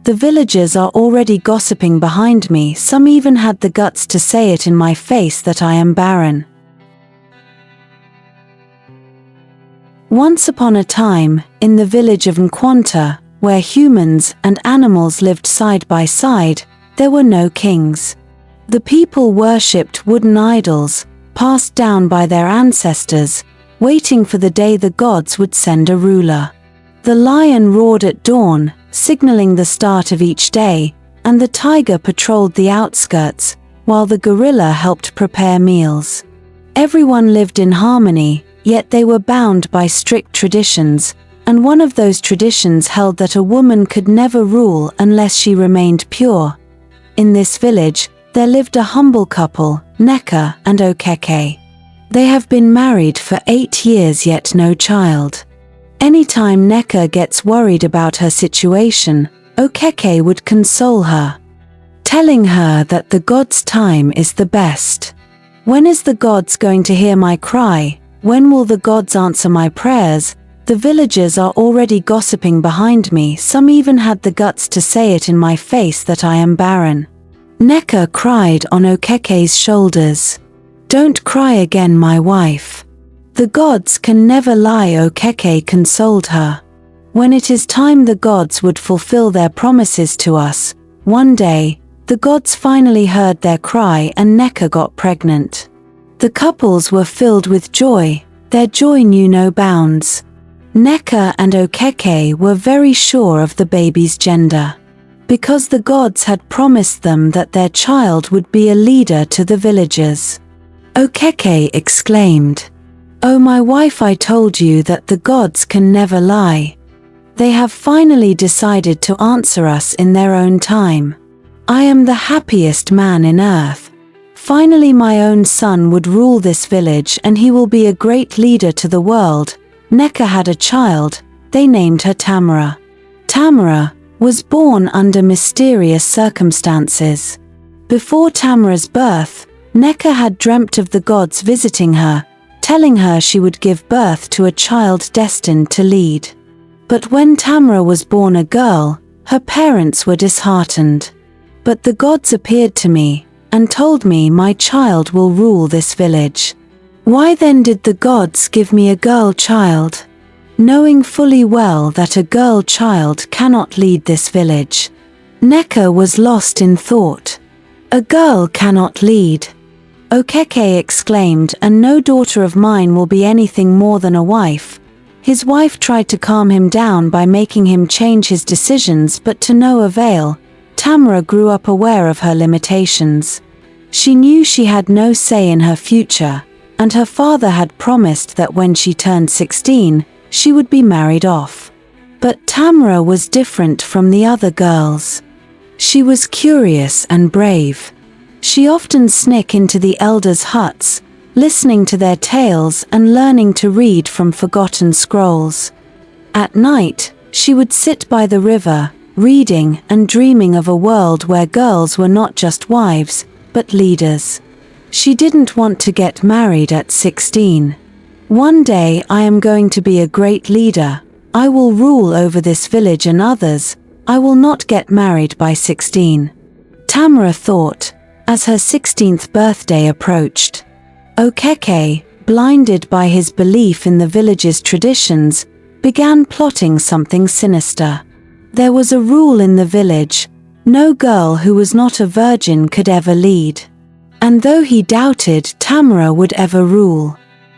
The villagers are already gossiping behind me. Some even had the guts to say it in my face that I am barren. Once upon a time, in the village of Nkwanta, where humans and animals lived side by side, there were no kings. The people worshipped wooden idols, passed down by their ancestors, waiting for the day the gods would send a ruler. The lion roared at dawn, signaling the start of each day, and the tiger patrolled the outskirts, while the gorilla helped prepare meals. Everyone lived in harmony, yet they were bound by strict traditions, and one of those traditions held that a woman could never rule unless she remained pure. In this village, there lived a humble couple, Nneka and Okeke. They have been married for 8 years yet no child. Anytime Nneka gets worried about her situation, Okeke would console her, telling her that the God's time is the best. When is the gods going to hear my cry? When will the gods answer my prayers? The villagers are already gossiping behind me. Some even had the guts to say it in my face that I am barren. Nneka cried on Okeke's shoulders. Don't cry again, my wife. The gods can never lie, Okeke consoled her. When it is time the gods would fulfill their promises to us. One day, the gods finally heard their cry and Nneka got pregnant. The couples were filled with joy. Their joy knew no bounds. Nneka and Okeke were very sure of the baby's gender, because the gods had promised them that their child would be a leader to the villagers. Okeke exclaimed, "Oh my wife, I told you that the gods can never lie. They have finally decided to answer us in their own time. I am the happiest man in earth. Finally my own son would rule this village and he will be a great leader to the world." Nneka had a child. They named her Tamara. Tamara was born under mysterious circumstances. Before Tamara's birth, Nneka had dreamt of the gods visiting her, telling her she would give birth to a child destined to lead. But when Tamara was born a girl, her parents were disheartened. But the gods appeared to me, and told me my child will rule this village. Why then did the gods give me a girl child? Knowing fully well that a girl child cannot lead this village. Nneka was lost in thought. A girl cannot lead. Okeke exclaimed, and no daughter of mine will be anything more than a wife. His wife tried to calm him down by making him change his decisions, but to no avail. Tamara grew up aware of her limitations. She knew she had no say in her future, and her father had promised that when she turned 16, she would be married off. But Tamara was different from the other girls. She was curious and brave. She often sneaked into the elders' huts, listening to their tales and learning to read from forgotten scrolls. At night, she would sit by the river, reading and dreaming of a world where girls were not just wives, but leaders. She didn't want to get married at 16. One day I am going to be a great leader. I will rule over this village and others. I will not get married by 16. Tamara thought, as her 16th birthday approached. Okeke, blinded by his belief in the village's traditions, began plotting something sinister. There was a rule in the village: no girl who was not a virgin could ever lead. And though he doubted Tamara would ever rule,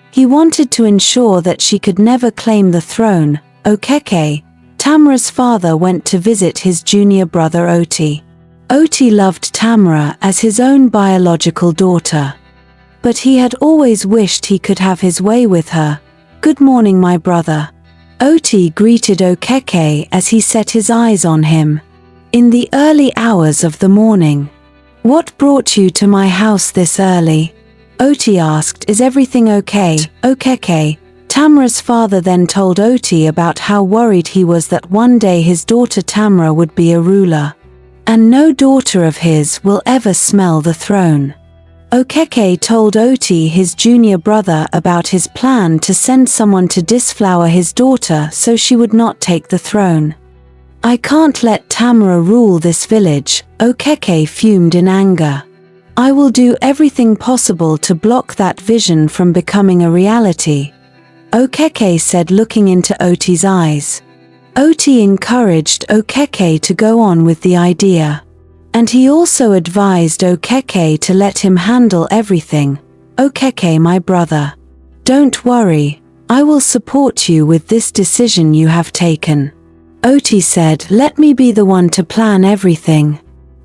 he wanted to ensure that she could never claim the throne. Okeke, Tamara's father, went to visit his junior brother Oti. Oti loved Tamara as his own biological daughter. But he had always wished he could have his way with her. "Good morning, my brother." Oti greeted Okeke as he set his eyes on him. In the early hours of the morning. "What brought you to my house this early?" Oti asked. "Is everything okay, Okeke?" Tamara's father then told Oti about how worried he was that one day his daughter Tamara would be a ruler. And no daughter of his will ever smell the throne. Okeke told Oti, his junior brother, about his plan to send someone to disflower his daughter so she would not take the throne. I can't let Tamara rule this village, Okeke fumed in anger. I will do everything possible to block that vision from becoming a reality, Okeke said, looking into Oti's eyes. Oti encouraged Okeke to go on with the idea. And he also advised Okeke to let him handle everything. Okeke, my brother. Don't worry, I will support you with this decision you have taken. Oti said, let me be the one to plan everything,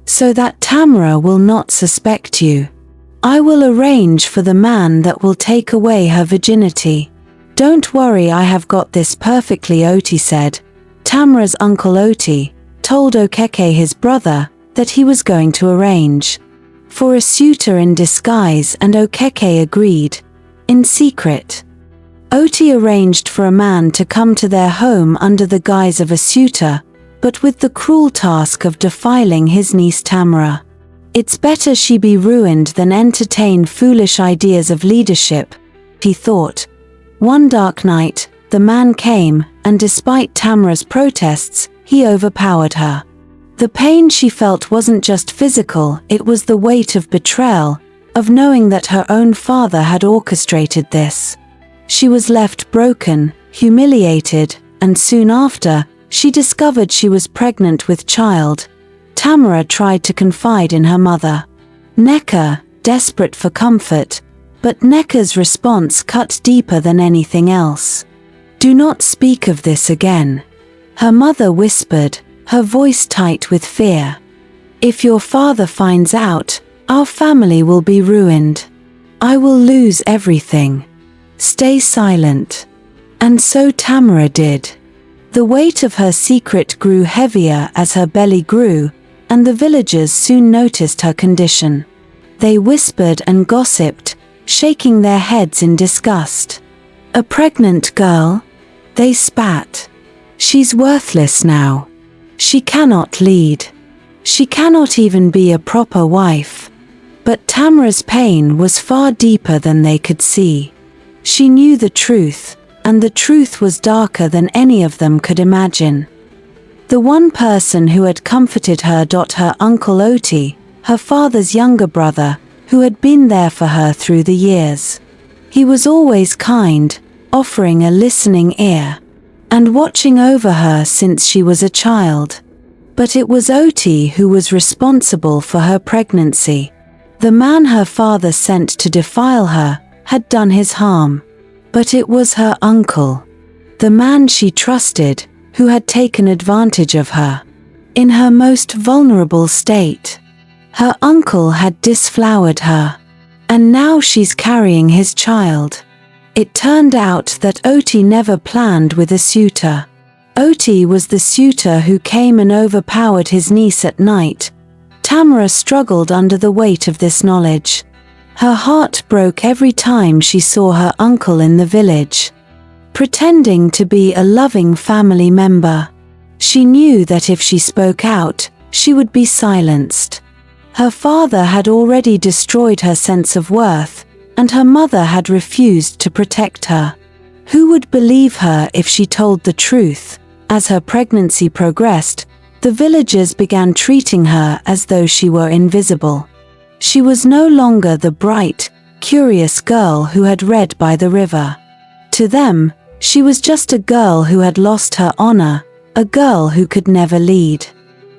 so that Tamara will not suspect you. I will arrange for the man that will take away her virginity. Don't worry, I have got this perfectly, Oti said. Tamara's uncle Oti told Okeke, his brother, that he was going to arrange for a suitor in disguise, and Okeke agreed. In secret, Oti arranged for a man to come to their home under the guise of a suitor, but with the cruel task of defiling his niece Tamara. It's better she be ruined than entertain foolish ideas of leadership, he thought. One dark night, the man came, and despite Tamara's protests, he overpowered her. The pain she felt wasn't just physical, it was the weight of betrayal, of knowing that her own father had orchestrated this. She was left broken, humiliated, and soon after, she discovered she was pregnant with child. Tamara tried to confide in her mother, Neka, desperate for comfort, but Neka's response cut deeper than anything else. Do not speak of this again, her mother whispered, her voice tight with fear. If your father finds out, our family will be ruined. I will lose everything. Stay silent. And so Tamara did. The weight of her secret grew heavier as her belly grew, and the villagers soon noticed her condition. They whispered and gossiped, shaking their heads in disgust. A pregnant girl? They spat. She's worthless now. She cannot lead. She cannot even be a proper wife. But Tamara's pain was far deeper than they could see. She knew the truth, and the truth was darker than any of them could imagine. The one person who had comforted her, her uncle Oti, her father's younger brother, who had been there for her through the years. He was always kind, offering a listening ear, and watching over her since she was a child. But it was Oti who was responsible for her pregnancy. The man her father sent to defile her had done his harm. But it was her uncle, the man she trusted, who had taken advantage of her. In her most vulnerable state, her uncle had disflowered her. And now she's carrying his child. It turned out that Oti never planned with a suitor. Oti was the suitor who came and overpowered his niece at night. Tamara struggled under the weight of this knowledge. Her heart broke every time she saw her uncle in the village, pretending to be a loving family member. She knew that if she spoke out, she would be silenced. Her father had already destroyed her sense of worth, and her mother had refused to protect her. Who would believe her if she told the truth? As her pregnancy progressed, the villagers began treating her as though she were invisible. She was no longer the bright, curious girl who had read by the river. To them, she was just a girl who had lost her honor, a girl who could never lead.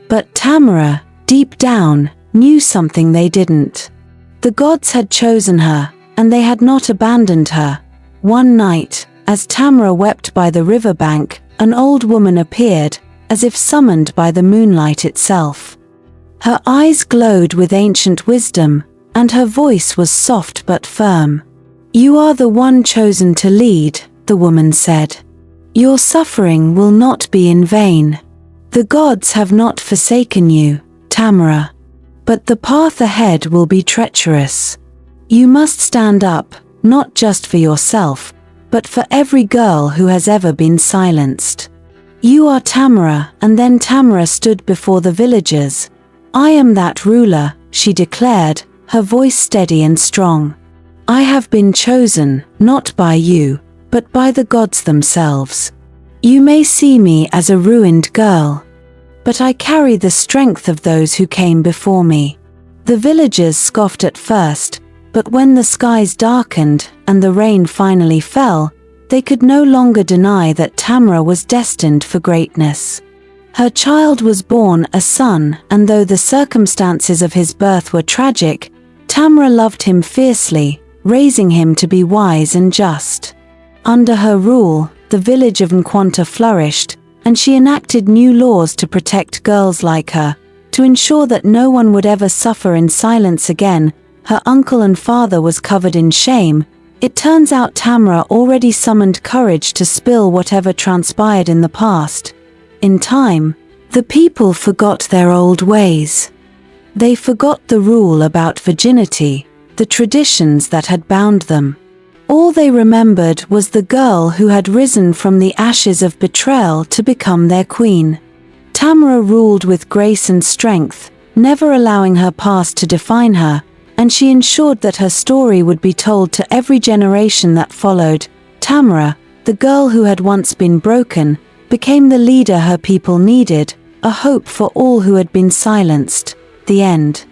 But Tamara, deep down, knew something they didn't. The gods had chosen her, and they had not abandoned her. One night, as Tamara wept by the riverbank, an old woman appeared, as if summoned by the moonlight itself. Her eyes glowed with ancient wisdom, and her voice was soft but firm. You are the one chosen to lead, the woman said. Your suffering will not be in vain. The gods have not forsaken you, Tamara. But the path ahead will be treacherous. You must stand up, not just for yourself, but for every girl who has ever been silenced. You are Tamara, and then Tamara stood before the villagers. I am that ruler, she declared, her voice steady and strong. I have been chosen, not by you, but by the gods themselves. You may see me as a ruined girl, but I carry the strength of those who came before me." The villagers scoffed at first, but when the skies darkened and the rain finally fell, they could no longer deny that Tamara was destined for greatness. Her child was born a son, and though the circumstances of his birth were tragic, Tamara loved him fiercely, raising him to be wise and just. Under her rule, the village of Nkwanta flourished, and she enacted new laws to protect girls like her, to ensure that no one would ever suffer in silence again. Her uncle and father was covered in shame. It turns out Tamara already summoned courage to spill whatever transpired in the past. In time, the people forgot their old ways. They forgot the rule about virginity, the traditions that had bound them. All they remembered was the girl who had risen from the ashes of betrayal to become their queen. Tamara ruled with grace and strength, never allowing her past to define her, and she ensured that her story would be told to every generation that followed. Tamara, the girl who had once been broken, became the leader her people needed, a hope for all who had been silenced. The end.